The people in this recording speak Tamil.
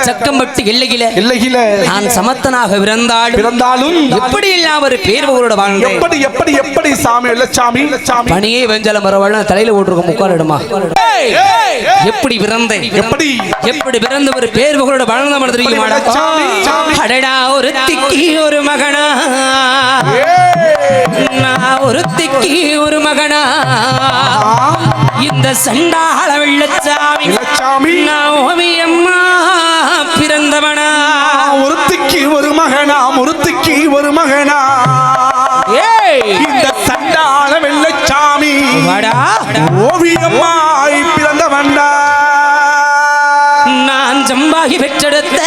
சக்கம்பட்டு எல்லையில நான் சமத்தனாக பிறந்தாலும் எப்படி இல்லாம ஒரு பேர்வங்களோட வாழ்ந்தேன். எப்படி சாமி வெள்ளச்சாமி பணியே வெஞ்சல மரவாழ தலையில ஓட்டுருக்க முக்காலிடுமா எப்படி பிறந்தேன் எப்படி பிறந்த ஒரு பேர்வங்களோட வாழ்ந்த மாதிரி தெரியுமா? அடடா ஒரு திக்கி ஒரு மகனா நான் ஒரு திக்கி ஒரு மகனா இந்த சண்டாள வெள்ளச்சாமி நான் ஓவியம்மா பிறந்தவனா ஒருத்திக்கு ஒரு மகனா இந்த சண்டாள வெள்ளச்சாமி ஓவியம்மாய் பிறந்தவன்டா. நான் சம்பாகி பெற்றெடுத்த